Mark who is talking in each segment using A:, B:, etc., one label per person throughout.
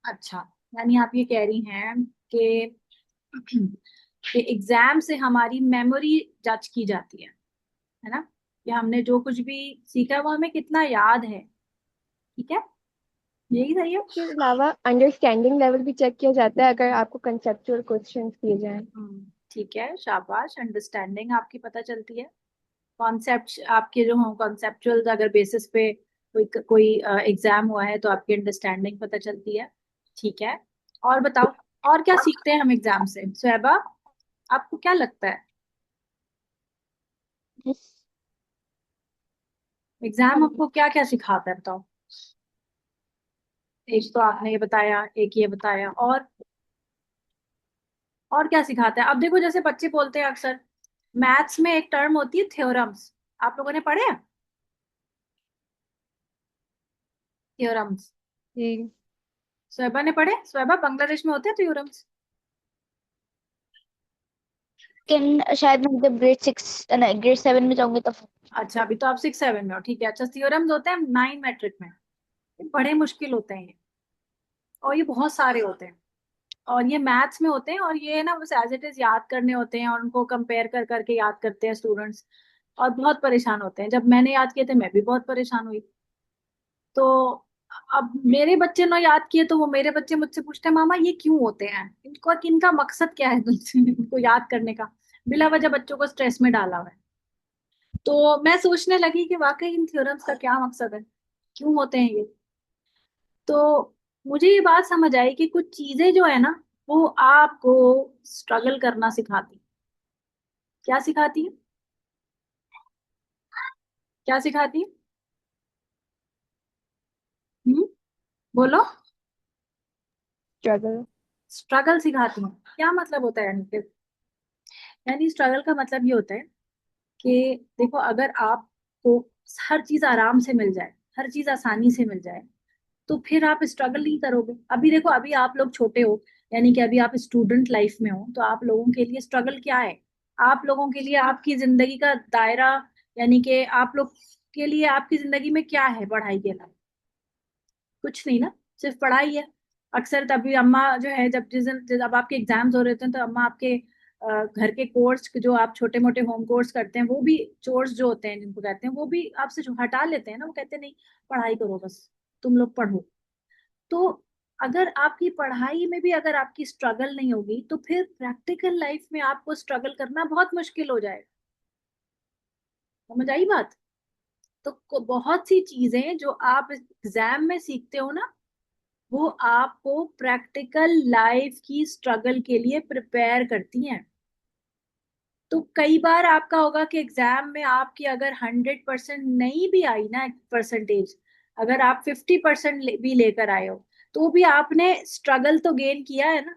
A: अच्छा, यानी आप ये कह रही हैं कि कि एग्जाम से हमारी मेमोरी जज की जाती है ना, कि हमने जो कुछ भी सीखा है वो हमें कितना याद है। ठीक है, यही सही है।
B: इसके अलावा अंडरस्टैंडिंग लेवल भी चेक किया जाता है अगर आपको कंसेप्चुअल क्वेश्चंस दिए जाएं।
A: ठीक है, शाबाश, अंडरस्टैंडिंग आपकी पता चलती है। कॉन्सेप्ट आपके जो हों कॉन्सेप्चुअल अगर बेसिस पे कोई कोई एग्जाम हुआ है तो आपकी अंडरस्टैंडिंग पता चलती है। ठीक है, और बताओ, और क्या सीखते हैं हम एग्जाम से, सुहैबा? आपको क्या लगता है एग्जाम आपको क्या क्या सिखाता है, बताओ। एक तो आपने ये बताया, एक ये बताया, और क्या सिखाता है? अब देखो, जैसे बच्चे बोलते हैं अक्सर, मैथ्स में एक टर्म होती है थ्योरम्स, आप लोगों ने पढ़े हैं थ्योरम्स?
B: जी।
A: सोएबा ने पढ़े? सोएबा, बांग्लादेश में होते हैं थ्योरम्स?
B: लेकिन शायद मैं जब ग्रेड 6 नहीं ग्रेड 7 में जाऊंगी तब।
A: अच्छा, अभी तो आप 6 7 में हो, ठीक है। अच्छा, थ्योरम्स होते हैं 9 मैट्रिक में, ये बड़े मुश्किल होते हैं ये, और ये बहुत सारे होते हैं, और ये मैथ्स में होते हैं, और ये ना बस एज इट इज याद करने होते हैं, और उनको कंपेयर कर करके याद करते हैं स्टूडेंट्स, और बहुत परेशान होते हैं। जब मैंने याद किए थे मैं भी बहुत परेशान हुई। तो अब मेरे बच्चे ने याद किए तो वो मेरे बच्चे मुझसे पूछते हैं, मामा ये क्यों होते हैं, इनको इनका मकसद क्या है तुमसे इनको याद करने का, बिला वजह बच्चों को स्ट्रेस में डाला हुआ है। तो मैं सोचने लगी कि वाकई इन थ्योरम्स का क्या मकसद है, क्यों होते हैं ये। तो मुझे ये बात समझ आई कि कुछ चीजें जो है ना, वो आपको स्ट्रगल करना सिखाती। क्या सिखाती है? क्या सिखाती है? हम्म, बोलो।
B: स्ट्रगल।
A: स्ट्रगल सिखाती है, क्या मतलब होता है यानी कि? यानी स्ट्रगल का मतलब ये होता है कि देखो, अगर आपको हर चीज आराम से मिल जाए, हर चीज आसानी से मिल जाए, तो फिर आप स्ट्रगल नहीं करोगे। अभी देखो, अभी आप लोग छोटे हो, यानी कि अभी आप स्टूडेंट लाइफ में हो, तो आप लोगों के लिए स्ट्रगल क्या है? आप लोगों के लिए आपकी जिंदगी का दायरा, यानी कि आप लोग के लिए आपकी जिंदगी में क्या है पढ़ाई के अलावा? कुछ नहीं ना, सिर्फ पढ़ाई है। अक्सर तभी अम्मा जो है, जब आपके एग्जाम्स हो रहे होते हैं तो अम्मा आपके घर के कोर्स जो आप छोटे मोटे होम कोर्स करते हैं, वो भी चोर्स जो होते हैं जिनको कहते हैं, वो भी आपसे जो हटा लेते हैं ना, वो कहते हैं नहीं, पढ़ाई करो बस, तुम लोग पढ़ो। तो अगर आपकी पढ़ाई में भी अगर आपकी स्ट्रगल नहीं होगी, तो फिर प्रैक्टिकल लाइफ में आपको स्ट्रगल करना बहुत मुश्किल हो जाएगा। समझ आई बात? तो बहुत सी चीजें जो आप एग्जाम में सीखते हो ना, वो आपको प्रैक्टिकल लाइफ की स्ट्रगल के लिए प्रिपेयर करती हैं। तो कई बार आपका होगा कि एग्जाम में आपकी अगर 100% नहीं भी आई ना परसेंटेज, अगर आप 50% भी लेकर आए हो, तो भी आपने स्ट्रगल तो गेन किया है ना।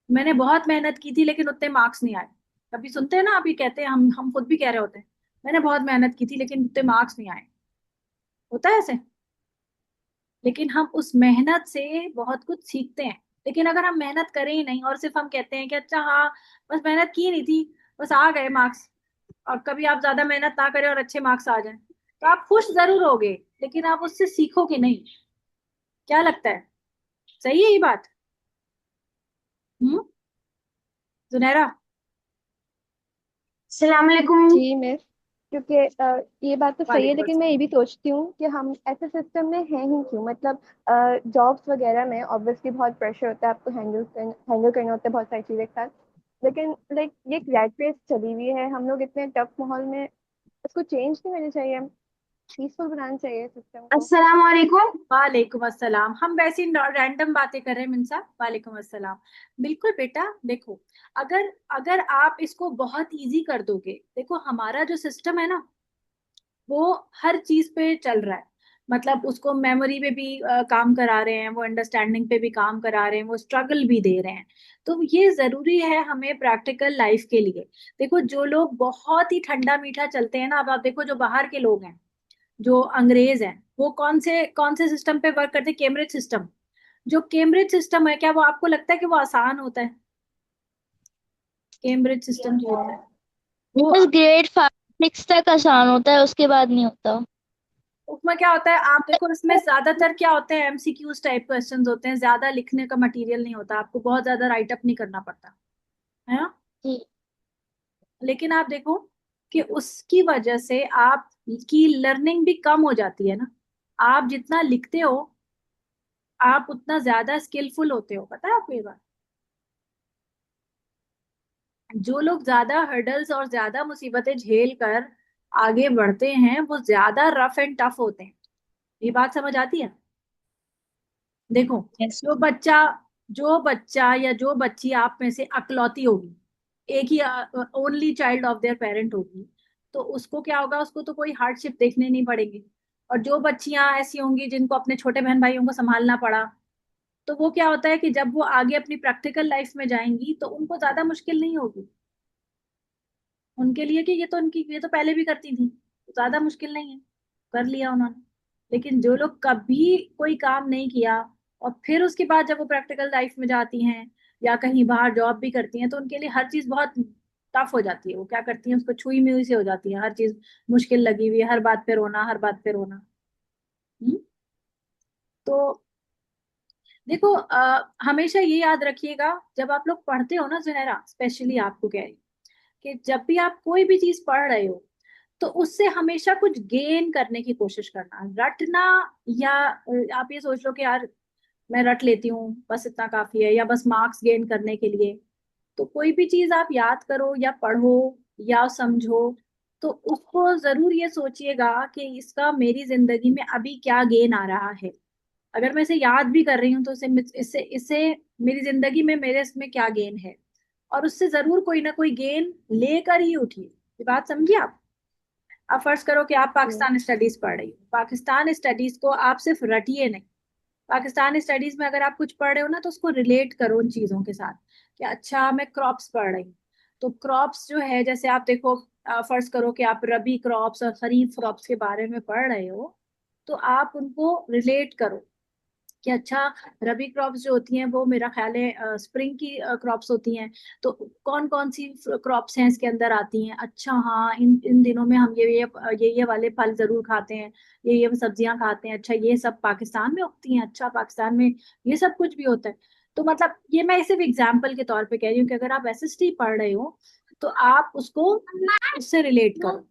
A: मैंने बहुत मेहनत की थी लेकिन उतने मार्क्स नहीं आए। कभी सुनते हैं ना, अभी कहते हैं, हम खुद भी कह रहे होते हैं, मैंने बहुत मेहनत की थी लेकिन उतने मार्क्स नहीं आए। होता है ऐसे। लेकिन हम उस मेहनत से बहुत कुछ सीखते हैं। लेकिन अगर हम मेहनत करें ही नहीं, और सिर्फ हम कहते हैं कि अच्छा हाँ, बस मेहनत की नहीं थी, बस आ गए मार्क्स, और कभी आप ज्यादा मेहनत ना करें और अच्छे मार्क्स आ जाएं, तो आप खुश जरूर होगे, लेकिन आप उससे सीखोगे नहीं। क्या लगता है, सही है ये बात? हम्म, जुनैरा?
B: सलाम वालेकुम जी मैं। क्योंकि ये बात तो सही है
A: वालेकुम
B: लेकिन मैं ये
A: अस्सलाम।
B: भी सोचती हूँ कि हम ऐसे सिस्टम में हैं ही क्यों, मतलब जॉब्स वगैरह में ऑब्वियसली बहुत प्रेशर होता है, आपको हैंडल करना होता है बहुत सारी चीज़ें एक साथ। लेकिन लाइक ये रैट रेस चली हुई है, हम लोग इतने टफ माहौल में, इसको चेंज नहीं करना चाहिए, पीसफुल बनाना चाहिए सिस्टम को। अस्सलाम वालेकुम।
A: वालेकुम अस्सलाम। हम वैसी रैंडम बातें कर रहे हैं मिनसा, वालेकुम अस्सलाम। बिल्कुल बेटा, देखो, अगर अगर आप इसको बहुत इजी कर दोगे, देखो हमारा जो सिस्टम है ना, वो हर चीज पे चल रहा है। मतलब उसको मेमोरी पे भी काम करा रहे हैं, वो अंडरस्टैंडिंग पे भी काम करा रहे हैं, वो स्ट्रगल भी दे रहे हैं। तो ये जरूरी है हमें प्रैक्टिकल लाइफ के लिए। देखो, जो लोग बहुत ही ठंडा मीठा चलते हैं ना, अब आप देखो जो बाहर के लोग हैं, जो अंग्रेज हैं, वो कौन से सिस्टम पे वर्क करते हैं? Cambridge system. जो कैम्ब्रिज सिस्टम है, क्या वो आपको लगता है कि वो आसान होता है? कैम्ब्रिज सिस्टम जो होता है वो
B: बस ग्रेड 5 6 तक आसान होता है, उसके बाद नहीं होता।
A: उसमें क्या होता है, आप देखो इसमें ज्यादातर क्या होते हैं, एमसीक्यूज टाइप क्वेश्चंस होते हैं, ज्यादा लिखने का मटेरियल नहीं होता, आपको बहुत ज्यादा राइट अप नहीं करना पड़ता है ना।
B: जी।
A: लेकिन आप देखो कि उसकी वजह से आप की लर्निंग भी कम हो जाती है ना। आप जितना लिखते हो आप उतना ज्यादा स्किलफुल होते हो, पता है आपको ये बात। जो लोग ज्यादा हर्डल्स और ज्यादा मुसीबतें झेल कर आगे बढ़ते हैं वो ज्यादा रफ एंड टफ होते हैं। ये बात समझ आती है। देखो,
B: यस।
A: जो बच्चा जो बच्चा या जो बच्ची आप में से अकलौती होगी, एक ही only child of their parent होगी, तो उसको क्या होगा, उसको तो कोई हार्डशिप देखने नहीं पड़ेगी। और जो बच्चियां ऐसी होंगी जिनको अपने छोटे बहन भाइयों को संभालना पड़ा, तो वो क्या होता है कि जब वो आगे अपनी प्रैक्टिकल लाइफ में जाएंगी तो उनको ज्यादा मुश्किल नहीं होगी उनके लिए, कि ये तो पहले भी करती थी, तो ज्यादा मुश्किल नहीं है, कर लिया उन्होंने। लेकिन जो लोग कभी कोई काम नहीं किया और फिर उसके बाद जब वो प्रैक्टिकल लाइफ में जाती हैं या कहीं बाहर जॉब भी करती हैं, तो उनके लिए हर चीज बहुत टफ हो जाती है। वो क्या करती हैं, उसको छुई मुई से हो जाती है, हर चीज मुश्किल लगी हुई है, हर बात पे रोना, हर बात पे रोना। हम्म? तो देखो, हमेशा ये याद रखिएगा, जब आप लोग पढ़ते हो ना जुनैरा, स्पेशली आपको कह रही हूँ, कि जब भी आप कोई भी चीज पढ़ रहे हो तो उससे हमेशा कुछ गेन करने की कोशिश करना, रटना। या आप ये सोच लो कि यार मैं रट लेती हूँ बस इतना काफी है, या बस मार्क्स गेन करने के लिए। तो कोई भी चीज आप याद करो या पढ़ो या समझो, तो उसको जरूर ये सोचिएगा कि इसका मेरी जिंदगी में अभी क्या गेन आ रहा है। अगर मैं इसे याद भी कर रही हूँ तो इससे इससे इससे मेरी जिंदगी में मेरे इसमें क्या गेन है। और उससे जरूर कोई ना कोई गेन लेकर ही उठिए। ये बात समझिए आप। आप फर्ज करो कि आप पाकिस्तान स्टडीज पढ़ रही हो, पाकिस्तान स्टडीज को आप सिर्फ रटिए नहीं। पाकिस्तान स्टडीज में अगर आप कुछ पढ़ रहे हो ना, तो उसको रिलेट करो उन चीजों के साथ, कि अच्छा मैं क्रॉप्स पढ़ रही हूँ। तो क्रॉप्स जो है, जैसे आप देखो, फर्ज करो कि आप रबी क्रॉप्स और खरीफ क्रॉप्स के बारे में पढ़ रहे हो, तो आप उनको रिलेट करो कि अच्छा, रबी क्रॉप्स जो होती हैं वो मेरा ख्याल है स्प्रिंग की क्रॉप्स होती हैं। तो कौन कौन सी क्रॉप्स हैं इसके अंदर आती हैं, अच्छा हाँ, इन इन दिनों में हम ये वाले फल जरूर खाते हैं, ये सब्जियां खाते हैं, अच्छा ये सब पाकिस्तान में उगती हैं, अच्छा पाकिस्तान में ये सब कुछ भी होता है। तो मतलब ये मैं सिर्फ एग्जाम्पल के तौर पे कह रही हूँ कि अगर आप एसएसटी पढ़ रहे हो तो आप उसको उससे रिलेट करो,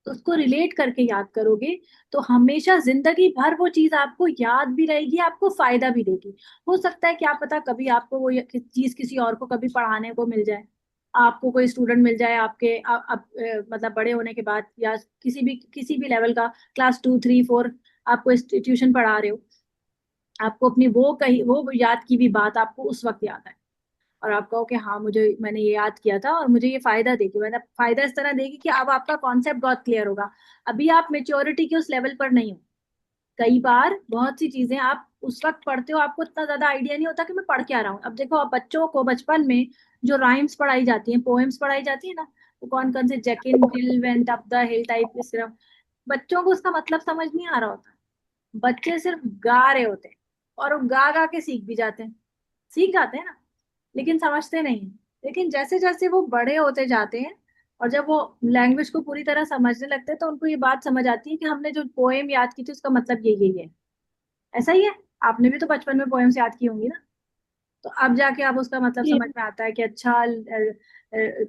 A: तो उसको रिलेट करके याद करोगे, तो हमेशा जिंदगी भर वो चीज आपको याद भी रहेगी, आपको फायदा भी देगी। हो सकता है क्या पता कभी आपको वो चीज किसी और को कभी पढ़ाने को मिल जाए, आपको कोई स्टूडेंट मिल जाए आपके मतलब बड़े होने के बाद, या किसी भी लेवल का, क्लास 2 3 4, आपको ट्यूशन पढ़ा रहे हो, आपको अपनी वो याद की भी बात आपको उस वक्त याद आए, और आप कहो कि हाँ मैंने ये याद किया था और मुझे ये फायदा देगी, मैंने फायदा इस तरह देगी कि अब आपका कॉन्सेप्ट बहुत क्लियर होगा। अभी आप मेच्योरिटी के उस लेवल पर नहीं हो। कई बार बहुत सी चीजें आप उस वक्त पढ़ते हो, आपको इतना ज्यादा आइडिया नहीं होता कि मैं पढ़ क्या रहा हूँ। अब देखो, अब बच्चों को बचपन में जो राइम्स पढ़ाई जाती हैं, पोएम्स पढ़ाई जाती है ना, वो कौन कौन से, जैकिन जिल went up the hill type, इस तरह, बच्चों को उसका मतलब समझ नहीं आ रहा होता। बच्चे सिर्फ गा रहे होते हैं, और वो गा गा के सीख जाते हैं ना, लेकिन समझते नहीं हैं। लेकिन जैसे जैसे वो बड़े होते जाते हैं और जब वो लैंग्वेज को पूरी तरह समझने लगते हैं, तो उनको ये बात समझ आती है कि हमने जो पोएम याद की थी उसका मतलब यही है। ऐसा ही है, आपने भी तो बचपन में पोएम्स याद की होंगी ना। तो अब जाके आप उसका मतलब
B: जी।
A: समझ में आता है कि अच्छा,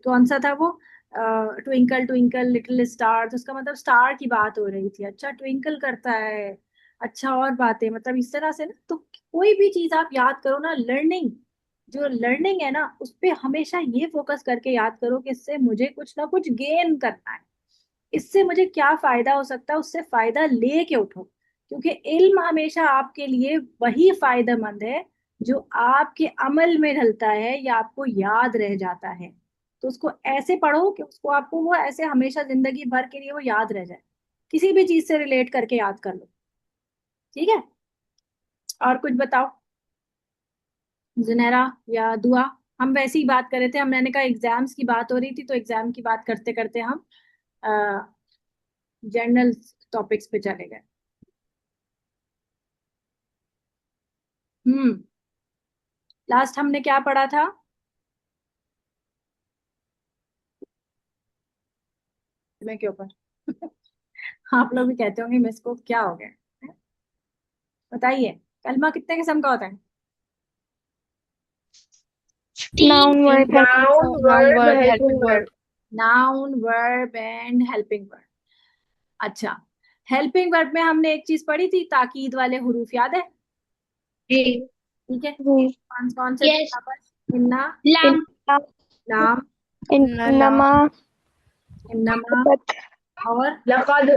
A: कौन सा था वो, ट्विंकल ट्विंकल लिटिल स्टार, तो उसका मतलब स्टार की बात हो रही थी, अच्छा ट्विंकल करता है। अच्छा, और बातें मतलब इस तरह से ना, तो कोई भी चीज आप याद करो ना, लर्निंग है ना, उस पे हमेशा ये फोकस करके याद करो कि इससे मुझे कुछ ना कुछ गेन करना है, इससे मुझे क्या फायदा हो सकता है, उससे फायदा लेके उठो। क्योंकि इल्म हमेशा आपके लिए वही फायदेमंद है जो आपके अमल में ढलता है या आपको याद रह जाता है। तो उसको ऐसे पढ़ो कि उसको आपको वो ऐसे हमेशा जिंदगी भर के लिए वो याद रह जाए। किसी भी चीज से रिलेट करके याद कर लो। ठीक है, और कुछ बताओ जुनैरा या दुआ। हम वैसे ही बात कर रहे थे, हम मैंने कहा एग्जाम्स की बात हो रही थी, तो एग्जाम की बात करते करते हम जनरल टॉपिक्स पे चले गए। हम्म। लास्ट हमने क्या पढ़ा था। मैं के ऊपर। आप लोग भी कहते होंगे मिस को क्या हो गया है? बताइए, कलमा कितने किस्म का होता है?
B: Noun verb
C: Noun,
B: noun
C: verb,
B: verb
C: helping
B: helping
C: verb.
B: Verb.
A: Noun, verb and helping verb. अच्छा, हेल्पिंग वर्ब में हमने एक चीज पढ़ी थी, ताकीद वाले हुरूफ, याद है?
C: जी.
A: ठीक है,
B: जी।
A: कौन कौन से थे
C: Yes.
A: यहाँ पर? इन्ना,
C: Lam.
A: लाम,
B: इन्नमा,
A: इन्नमा, और
C: Laqad.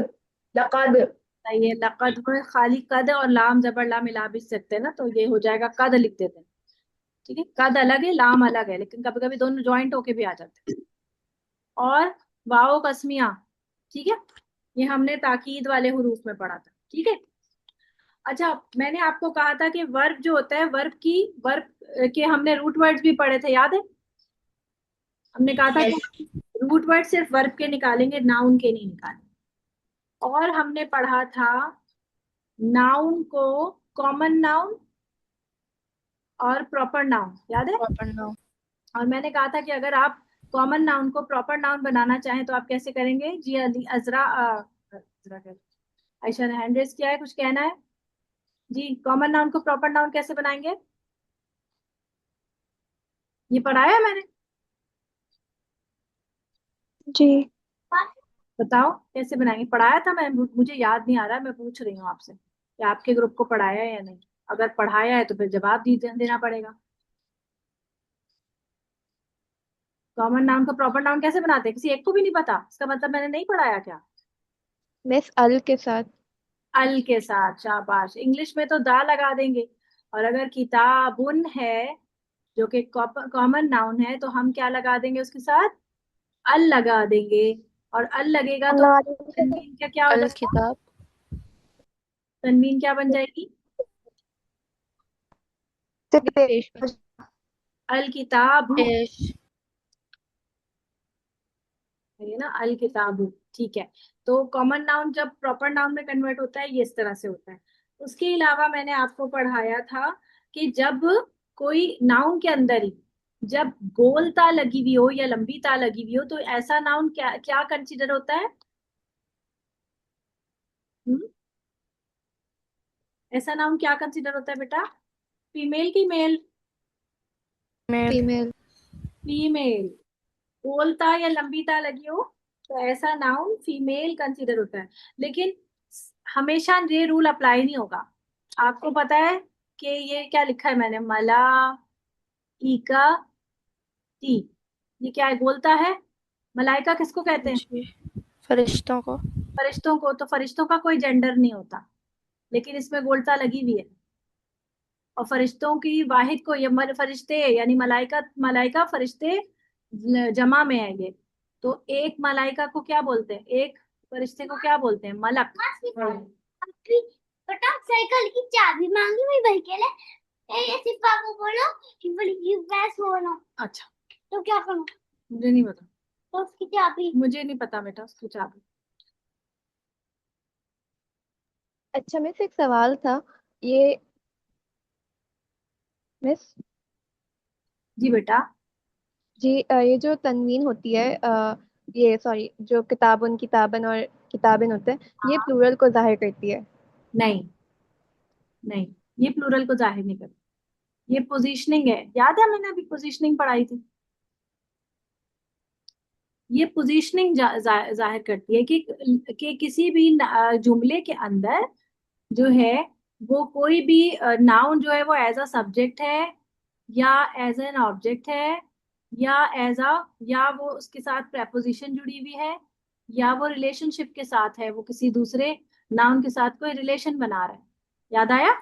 C: Laqad.
A: ये लकद में खाली कद और लाम जबर ला मिला भी सकते हैं ना, तो ये हो जाएगा कद, लिख देते हैं। ठीक है, कद अलग है, लाम अलग है, लेकिन कभी कभी दोनों ज्वाइंट होके भी आ जाते हैं। और वाओ कस्मिया, ठीक है, ये हमने ताकीद वाले हुरूफ में पढ़ा था। ठीक है। अच्छा, मैंने आपको कहा था कि वर्ब जो होता है, वर्ब के हमने रूट वर्ड्स भी पढ़े थे, याद है? हमने कहा था
C: Yes.
A: कि रूट वर्ड सिर्फ वर्ब के निकालेंगे, नाउन के नहीं निकालेंगे। और हमने पढ़ा था नाउन को कॉमन नाउन और प्रॉपर नाउन, याद है?
B: Proper noun.
A: और मैंने कहा था कि अगर आप कॉमन नाउन को प्रॉपर नाउन बनाना चाहें तो आप कैसे करेंगे? जी अली अजरा अजरा आयशा ने हैंड रेज किया है, कुछ कहना है? जी, कॉमन नाउन को प्रॉपर नाउन कैसे बनाएंगे? ये पढ़ाया है मैंने,
B: जी।
A: बताओ कैसे बनाएंगे? पढ़ाया था मैं, मुझे याद नहीं आ रहा, मैं पूछ रही हूँ आपसे कि आपके ग्रुप को पढ़ाया है या नहीं। अगर पढ़ाया है तो फिर जवाब देना पड़ेगा। कॉमन नाउन को प्रॉपर नाउन कैसे बनाते हैं? किसी एक को भी नहीं पता? इसका मतलब मैंने नहीं पढ़ाया क्या?
B: मिस अल के साथ।
A: अल के साथ, शाबाश। इंग्लिश में तो दा लगा देंगे। और अगर किताबुन है जो कि कॉमन नाउन है, तो हम क्या लगा देंगे उसके साथ? अल लगा देंगे। और अल लगेगा तो
B: अल्लाह
A: तनवीन का क्या हो
B: अल
A: जाएगा?
B: किताब।
A: तनवीन क्या बन जाएगी?
B: पेश।
A: अल किताब,
B: पेश।
A: है ना, अल किताबु। ठीक है। तो कॉमन नाउन जब प्रॉपर नाउन में कन्वर्ट होता है, ये इस तरह से होता है। उसके अलावा मैंने आपको पढ़ाया था कि जब कोई नाउन के अंदर ही जब गोल ता लगी हुई हो या लंबी ता लगी हुई हो, तो ऐसा नाउन क्या क्या कंसीडर होता है? हम्म? ऐसा नाउन क्या कंसीडर होता है बेटा? फीमेल की मेल?
B: फीमेल।
A: फीमेल। गोलता या लंबीता लगी हो तो ऐसा नाउन फीमेल कंसीडर होता है। लेकिन हमेशा ये रूल अप्लाई नहीं होगा। आपको पता है कि ये क्या लिखा है मैंने, मला इका ती, ये क्या है? गोलता है। मलाइका किसको कहते हैं?
B: जी। फरिश्तों को।
A: फरिश्तों को। तो फरिश्तों का कोई जेंडर नहीं होता, लेकिन इसमें गोलता लगी हुई है। और फरिश्तों की वाहिद को ये फरिश्ते यानी मलाइका, मलाइका फरिश्ते जमा में है ये। तो एक मलाइका को क्या बोलते हैं? एक फरिश्ते को क्या बोलते हैं? मलक।
C: फटाक साइकिल की चाबी मांगी मैं भाई के लिए। ये सिर्फ आपको बोलो कि बड़ी बस होना।
A: अच्छा,
C: तो क्या करूं?
A: मुझे नहीं पता।
C: तो उसकी चाबी
A: मुझे नहीं पता बेटा उसकी चाबी।
B: अच्छा मिस एक सवाल था। ये मिस।
A: जी बेटा।
B: जी ये जो तनवीन होती है ये सॉरी जो किताबुन किताबन और किताबिन होते हैं ये
A: हाँ,
B: प्लूरल को जाहिर करती है।
A: नहीं, नहीं, ये प्लूरल को जाहिर नहीं करती। ये पोजीशनिंग है, याद है मैंने अभी पोजीशनिंग पढ़ाई थी। ये पोजीशनिंग जाहिर करती है कि किसी भी जुमले के अंदर जो है वो कोई भी नाउन जो है वो एज अ सब्जेक्ट है, या एज एन ऑब्जेक्ट है, या एज अ, या वो उसके साथ प्रेपोजिशन जुड़ी हुई है, या वो रिलेशनशिप के साथ है, वो किसी दूसरे नाउन के साथ कोई रिलेशन बना रहा है। याद आया?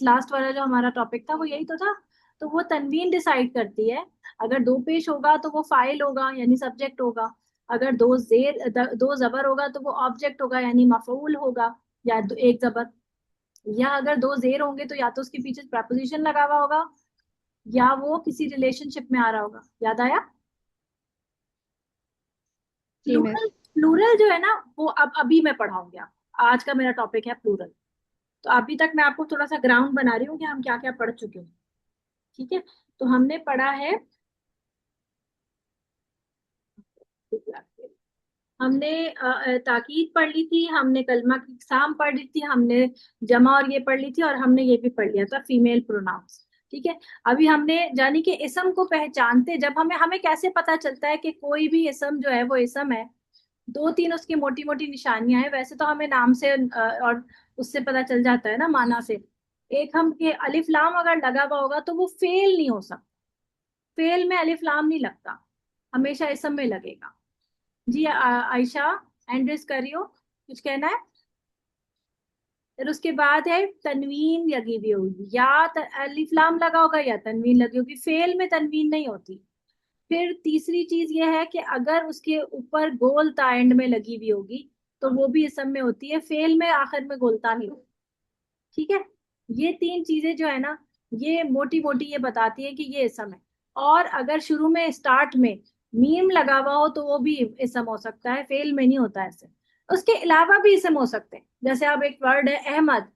A: लास्ट वाला जो हमारा टॉपिक था वो यही तो था। तो वो तनवीन डिसाइड करती है। अगर दो पेश होगा तो वो फाइल होगा यानी सब्जेक्ट होगा। अगर दो जबर होगा तो वो ऑब्जेक्ट होगा यानी मफऊल होगा, या एक जबर। या अगर दो जेर होंगे तो या तो उसके पीछे प्रपोजिशन लगा हुआ होगा, या वो किसी रिलेशनशिप में आ रहा होगा। याद आया?
B: जी मिस।
A: प्लूरल, प्लूरल जो है ना वो अब अभी मैं पढ़ाऊंगी आपको। आज का मेरा टॉपिक है प्लूरल। तो अभी तक मैं आपको थोड़ा सा ग्राउंड बना रही हूँ कि हम क्या क्या पढ़ चुके हैं। ठीक है। तो हमने पढ़ा है, हमने ताकीद पढ़ ली थी, हमने कलमा की इकसाम पढ़ ली थी, हमने जमा और ये पढ़ ली थी, और हमने ये भी पढ़ लिया था फीमेल प्रोनाउंस। ठीक है। अभी हमने जानी कि इसम को पहचानते, जब हमें हमें कैसे पता चलता है कि कोई भी इसम जो है वो इसम है, दो तीन उसकी मोटी मोटी निशानियां हैं। वैसे तो हमें नाम से और उससे पता चल जाता है ना, माना से। एक हम के अलिफ लाम अगर लगा हुआ होगा तो वो फेल नहीं हो सकता। फेल में अलिफ लाम नहीं लगता, हमेशा इसम में लगेगा। जी आयशा, हैंड रेज कर रही हो, कुछ कहना है? फिर उसके बाद है तनवीन लगी हुई होगी, या अलिफ लाम लगा होगा या तनवीन लगी होगी, फेल में तनवीन नहीं होती। फिर तीसरी चीज ये है कि अगर उसके ऊपर गोलता एंड में लगी हुई होगी तो वो भी इसम में होती है, फेल में आखिर में गोलता नहीं होती। ठीक है। ये तीन चीजें जो है ना, ये मोटी मोटी ये बताती है कि ये इसम है। और अगर शुरू में स्टार्ट में मीम लगा हुआ हो तो वो भी इसम हो सकता है, फेल में नहीं होता ऐसे। उसके अलावा भी इसम हो सकते हैं, जैसे अब एक वर्ड है अहमद।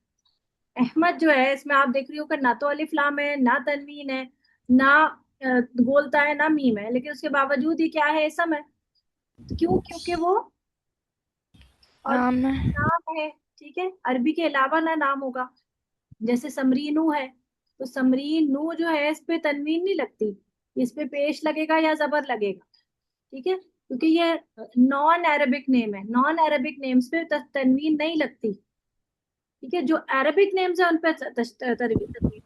A: अहमद जो है, इसमें आप देख रही हो कि ना तो अलिफ लाम है, ना तनवीन है, ना बोलता है, ना मीम है, लेकिन उसके बावजूद ही क्या है, इसम है। तो क्यों? क्योंकि वो और
D: नाम है।
A: नाम है। ठीक है। अरबी के अलावा ना नाम होगा, जैसे समरीनू है, तो समरीनू जो है इस पे तनवीन नहीं लगती, इस पे पेश लगेगा या जबर लगेगा। ठीक है, क्योंकि ये नॉन अरबिक नेम है, नॉन अरबिक नेम्स पे तनवीन नहीं लगती। ठीक है, जो अरबिक नेम्स है उन पे तनवीन।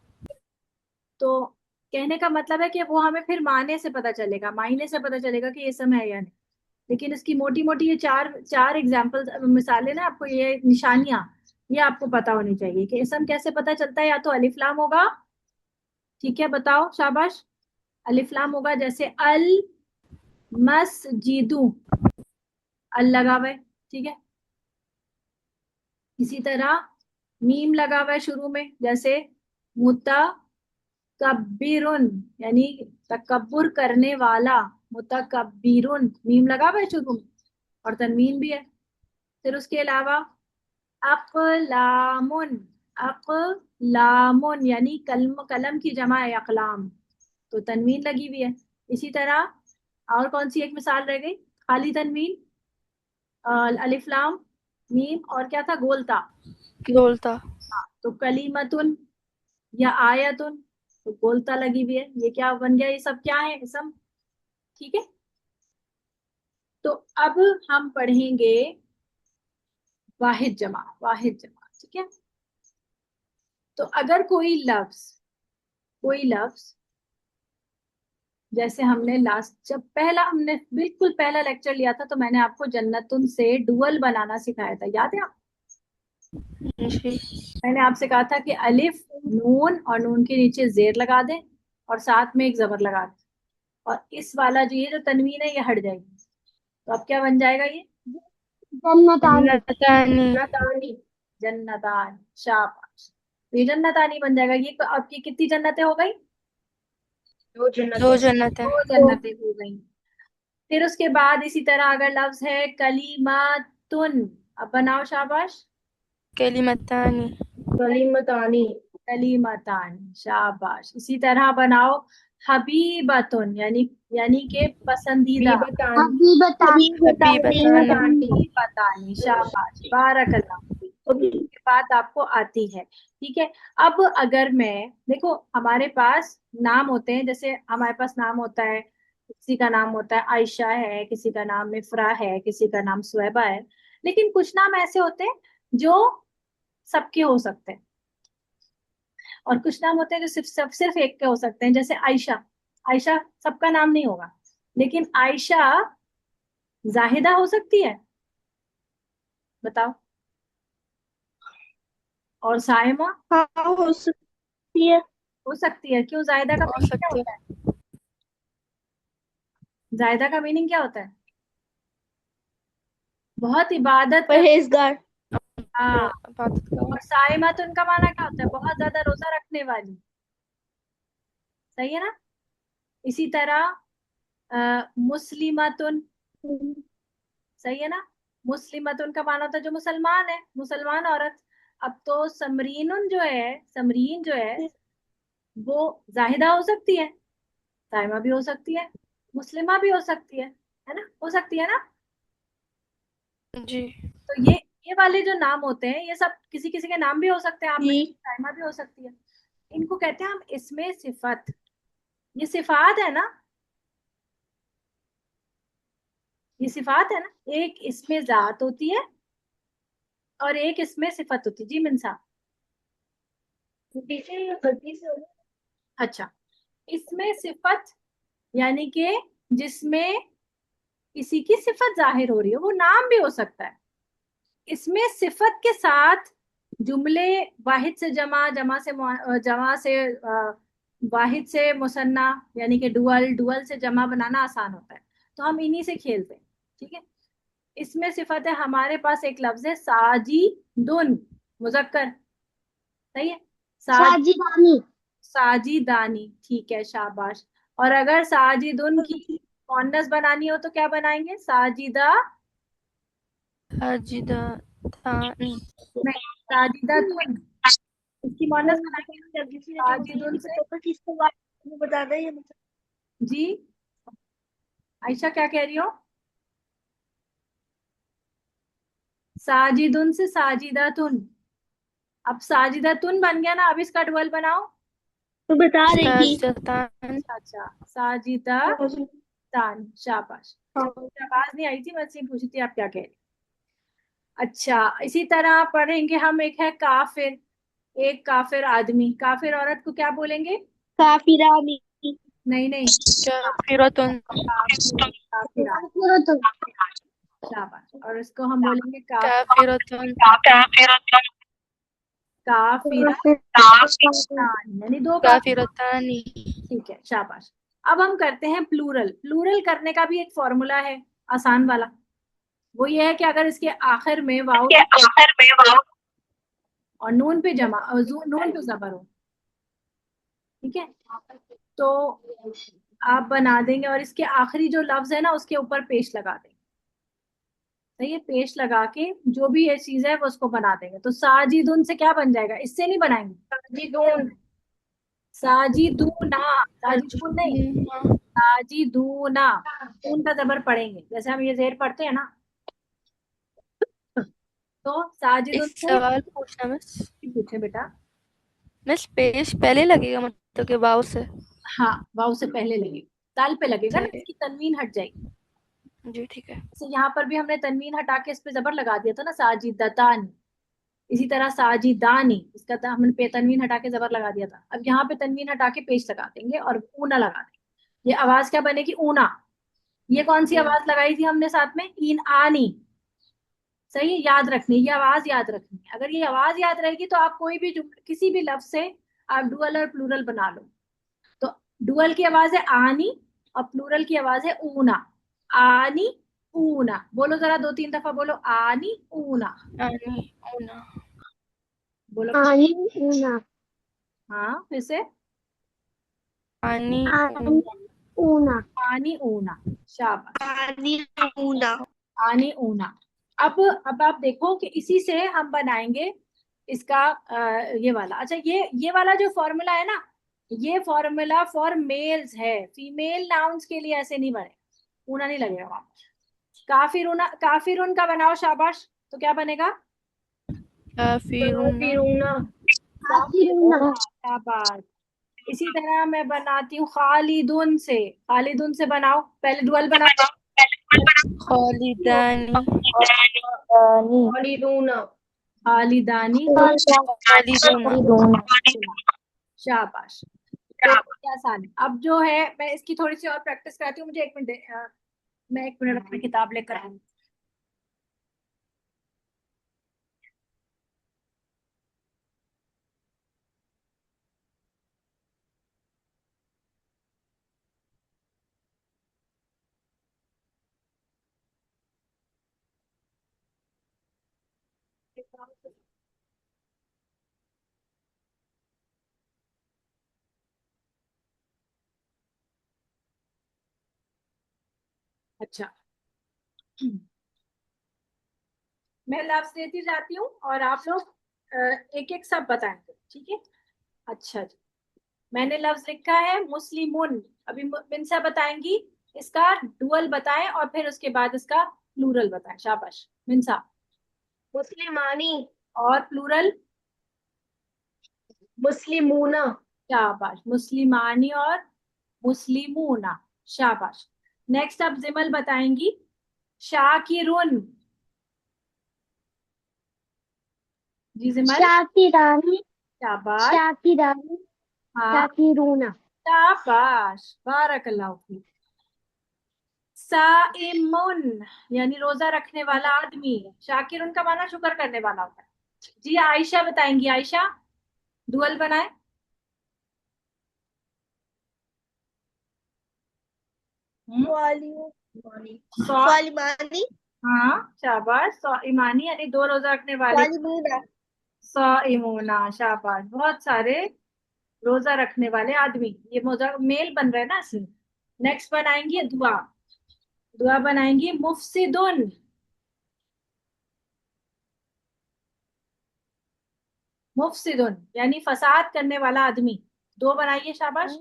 A: तो कहने का मतलब है कि वो हमें फिर माने से पता चलेगा, मायने से पता चलेगा कि ये समय है या नहीं। लेकिन इसकी मोटी मोटी ये चार चार एग्जाम्पल मिसालें ना, आपको ये निशानियां, ये आपको पता होनी चाहिए कि इसम कैसे पता चलता है। या तो अलिफ लाम होगा, ठीक है, बताओ, शाबाश। अलिफ लाम होगा, जैसे अल मस्जिदु, अल लगा हुआ है। ठीक है। इसी तरह मीम लगा हुआ है शुरू में, जैसे मुतकब्बिरुन, यानी तकब्बुर करने वाला, मुतकब्बिरुन, मीम लगा हुआ है शुरू में और तनवीन भी है। फिर उसके अलावा अक़लामुन, अक़लामुन यानी कलम, कलम की जमा है अक़लाम, तो तनवीन लगी हुई है। इसी तरह और कौन सी एक मिसाल रह गई, खाली तनवीन, अलिफ लाम मीम, और क्या था, गोलता।
D: बोलता।
A: हाँ, तो कलीमतुन या आयतुन, तो गोलता लगी हुई है। ये क्या बन गया, ये सब क्या है, इसम। ठीक है। तो अब हम पढ़ेंगे वाहिद जमा, वाहिद जमा। ठीक है। तो अगर कोई लफ्ज जैसे हमने लास्ट, जब पहला हमने बिल्कुल पहला लेक्चर लिया था तो मैंने आपको जन्नतुन से डुअल बनाना सिखाया था, याद है?
D: जी।
A: मैंने आपसे कहा था कि अलिफ नून और नून के नीचे जेर लगा दें और साथ में एक जबर लगा दें, और इस वाला जो ये जो तनवीन है ये हट जाएगी। तो अब क्या बन जाएगा ये,
B: जन्नतानी।
D: जन्नतानी।
B: जन्नतानी।
A: जन्नतान, शाबाश। तो ये जन्नतानी बन जाएगा। ये आपकी कितनी जन्नतें हो गई,
B: दो
D: दो
B: जन्नतें।
D: जन्नत है।
A: दो जन्नतें हो गई। फिर उसके बाद इसी तरह अगर लफ्ज है कलीमातुन, अब बनाओ, शाबाश।
D: कलिमतानी।
B: कलीमतानी।
A: कलीमतान, शाबाश। इसी तरह बनाओ हबीबतुन, यानी यानी के पसंदीदा।
B: हबीबतानी।
D: हबीबतानी।
A: हबीबतानी, शाबाश, बारकल्लाह। तो ये बात आपको आती है। ठीक है। अब अगर मैं देखो, हमारे पास नाम होते हैं, जैसे हमारे पास नाम होता है, किसी का नाम होता है आयशा है, किसी का नाम मिफ्रा है, किसी का नाम सुएबा है। लेकिन कुछ नाम ऐसे होते हैं जो सबके हो सकते हैं, और कुछ नाम होते हैं जो सिर्फ एक के हो सकते हैं, जैसे आयशा। आयशा सबका नाम नहीं होगा, लेकिन आयशा जाहिदा हो सकती है, बताओ। और साइमा
B: हाँ, हो सकती है।
A: हो सकती है। क्यों? जायदा का
D: हो
A: मीनिंग क्या
D: सकती
A: होता है?
D: है।
A: जायदा का मीनिंग क्या होता है? बहुत इबादत कर।
B: परहेजगार।
A: हाँ।
D: इबादत करो।
A: और साइमा तो उनका माना क्या होता है, बहुत ज्यादा रोजा रखने वाली। सही है ना? इसी तरह मुस्लिमतुन, सही है ना? मुस्लिमतुन का माना होता है जो मुसलमान है, मुसलमान औरत। अब तो समरीनुन जो है, समरीन जो है, वो जाहिदा हो सकती है, साइमा भी हो सकती है, मुस्लिमा भी हो सकती है ना? हो सकती है ना?
D: जी
A: तो ये वाले जो नाम होते हैं, ये सब किसी किसी के नाम भी हो सकते हैं, आप में
C: जी
A: साइमा भी हो सकती है। इनको कहते हैं हम इसमें सिफत। ये सिफात है ना, ये सिफात है ना। एक इसमें जात होती है और एक इसमें सिफत होती है। जी मिनसा।
C: गलती से
A: अच्छा, इसमें सिफत यानी कि जिसमें किसी की सिफत जाहिर हो रही है, वो नाम भी हो सकता है। इसमें सिफत के साथ जुमले वाहिद से जमा, जमा से वाहिद से मुसन्ना, यानी कि डुअल, डुअल से जमा बनाना आसान होता है। तो हम इन्हीं से खेलते हैं। ठीक है। इसमें सिफत है, हमारे पास एक लफ्ज है साजी दुन, मुजक्कर। सही है। साज
C: साजिदानी
A: साजिदानी, ठीक है, शाबाश। और अगर साजिदुन की मुअन्नस बनानी हो तो क्या बनाएंगे? साजिदा,
D: साजिदा तानी
A: नहीं, साजिदा तुन। इसकी मुअन्नस बनाएंगे
C: जल्दी से
A: साजिदुन से।
C: तो किसको बात बता दे ये
A: जी आयशा, क्या कह रही हो? साजिदुन से साजिदा तुन। अब साजिदा तुन बन गया ना, अब इसका डुअल बनाओ।
C: तो बता रही थी
D: साजिदा तान
A: अच्छा, साजिदा तान, शाबाश। मुझे आवाज नहीं आई थी, मैं इसलिए पूछी थी आप क्या कह रही। अच्छा, इसी तरह पढ़ेंगे हम, एक है काफिर। एक काफिर आदमी, काफिर औरत को क्या बोलेंगे?
C: काफिरानी
A: नहीं नहीं,
D: काफिरतुन
A: काफिर, काफिरा,
C: तो
A: शाबाश। और इसको हम बोलेंगे
D: काफिरतुन
A: काफिरा, यानी दो काफिर।
D: काफिरतानी
A: ठीक है, शाबाश। अब हम करते हैं प्लूरल। प्लूरल करने का भी एक फॉर्मूला है, आसान वाला। वो ये है कि अगर इसके आखिर में वाउ और नून पे जमा और नून पे जबर हो, ठीक है, तो आप बना देंगे और इसके आखिरी जो लफ्ज है ना, उसके ऊपर पेश लगा देंगे। सही है, पेश लगा के जो भी ये चीज है वो उसको बना देंगे। तो साजिदुन से क्या बन जाएगा? इससे नहीं बनाएंगे,
C: साजिदून
A: साजिदूना, साजिदून नहीं, साजिदूना। खून का जबर पढ़ेंगे, जैसे हम ये जेर पढ़ते हैं ना। तो
D: एक
A: साजिदुन से
D: सवाल पूछना मिस।
A: पूछे बेटा।
D: मिस पेश पहले लगेगा मतलब के वाव से?
A: हाँ, वाव से पहले लगेगा, ताल पे लगेगा ना,
D: ठीक
A: इसकी तनवीन हट जाएगी।
D: जी ठीक है।
A: जैसे यहाँ पर भी हमने तनवीन हटा के इस पे जबर लगा दिया था ना, साजिदतानी। इसी तरह साजिदानी, इसका हमने पे तनवीन हटा के जबर लगा दिया था। अब यहाँ पे तनवीन हटा के पेश लगा देंगे और ऊना लगा देंगे। ये आवाज क्या बनेगी? ऊना। ये कौन सी
D: जी
A: आवाज लगाई थी हमने साथ में? इन आनी। सही है, याद रखनी, ये आवाज याद रखनी है। अगर ये आवाज याद रहेगी तो आप कोई भी किसी भी लफ्ज से आप डुअल और प्लूरल बना लो। तो डुअल की आवाज है आनी और प्लूरल की आवाज है ऊना। आनी ऊना, बोलो जरा, दो तीन दफा बोलो, आनी ऊना।
D: आनी ऊना
A: बोलो।
C: आनी ऊना
A: हाँ, फिर से।
D: आनी
C: आनी
D: ऊना
C: ऊना
A: आनी ऊना, शाबाश।
C: आनी ऊना
A: आनी ऊना। अब आप देखो कि इसी से हम बनाएंगे इसका ये वाला। अच्छा, ये वाला जो फॉर्मूला है ना, ये फॉर्मूला फॉर मेल्स है। फीमेल नाउन्स के लिए ऐसे नहीं बने, ऊना नहीं लगेगा वहां। काफिरूना, काफिरून का बनाओ, शाबाश। तो क्या बनेगा?
D: काफिरुना
C: काफिरूना
A: काफिरूना, शाबाश। इसी तरह मैं बनाती हूँ खालिदुन से। खालिदुन से बनाओ, पहले डुअल बनाओ।
D: खालिदानी
C: खालिदूना
A: खालिदानी,
D: खालिदुना
A: शाबाश। तो क्या आसान है। अब जो है, मैं इसकी थोड़ी सी और प्रैक्टिस कराती हूँ। मुझे एक मिनट मैं एक मिनट अपनी किताब लेकर आऊँ। अच्छा, मैं लफ्ज देती जाती हूँ और आप लोग एक एक सब बताएंगे, ठीक है? अच्छा जी, मैंने लफ्ज लिखा है मुस्लिमुन। अभी मिनसा बताएंगी, इसका डुअल बताएं और फिर उसके बाद इसका प्लूरल बताएं, शाबाश मिनसा।
E: मुस्लिमानी,
A: और प्लूरल?
E: मुस्लिमूना,
A: शाबाश, मुस्लिमानी और मुस्लिमूना, शाबाश। नेक्स्ट अब जिमल बताएंगी, शाकिरुन। जी जिमल।
C: शाकिरानी,
A: शाबाश।
C: शाकिरानी,
A: हाँ,
C: शाकिरूना।
A: शाबाश, बारकल्लाहु फीक। साइमुन यानी रोजा रखने वाला आदमी। शाकिरुन का माना शुक्र करने वाला होता है। जी आयशा बताएंगी, आयशा डुअल बनाए। सौ।
E: स्वालिमानी,
A: हाँ शाबाश, सौ ईमानी यानी दो रोजा रखने वाले।
E: स्वालिमूना,
A: सौ इमूना, शाबाश, बहुत सारे रोजा रखने वाले आदमी। ये मोजा मेल बन रहा है ना इसमें। नेक्स्ट बनाएंगे दुआ। दुआ बनाएंगी मुफसिदुन। मुफसिदुन यानी फसाद करने वाला आदमी। दो बनाइए, शाबाश।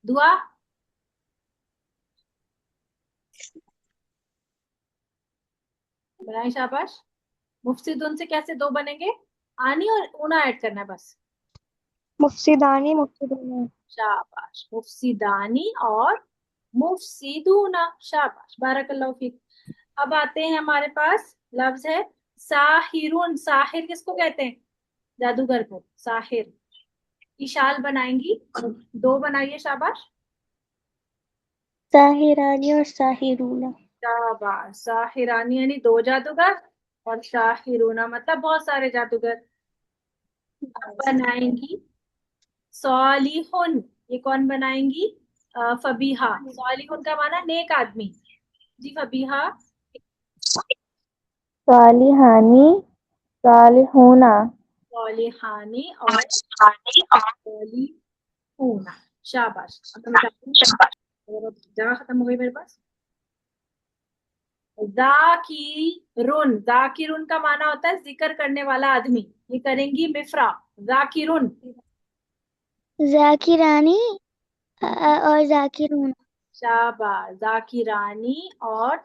A: दुआ। बनाए, शाबाश। मुफसिदुन से कैसे दो बनेंगे? आनी और ऊना ऐड करना है बस।
B: मुफसिदानी मुफसिदूना।
A: शाबाश, मुफसिदानी और मुफसिदूना, शाबाश, बारकल्लाहु फीक। अब आते हैं हमारे पास लफ्ज है साहिरुन। साहिर किसको कहते हैं? जादूगर को साहिर। इशाल बनाएंगी, दो बनाइए, शाबाश।
C: साहिरानी और साहिरूना।
A: शाबाश, साहिरानी यानी दो जादूगर, और शाहिरूना मतलब बहुत सारे जादूगर। अब बनाएंगी सॉलिहुन। ये कौन बनाएंगी? फबीहा। सॉलिहुन का माना नेक आदमी। जी फबीहा।
B: सालिहानी, सालिहूना।
A: सॉलिहानी और सॉलिहूना, शाबाश। अब मैं बताती हूँ, और जगह खत्म हो गई मेरे पास। जाकिरुन। जाकिरुन का माना होता है जिक्र करने वाला आदमी। ये करेंगी मिफ्रा। जाकिरुन।
C: जाकिरानी और जाकिरूना।
A: शाबाश, जाकिरानी और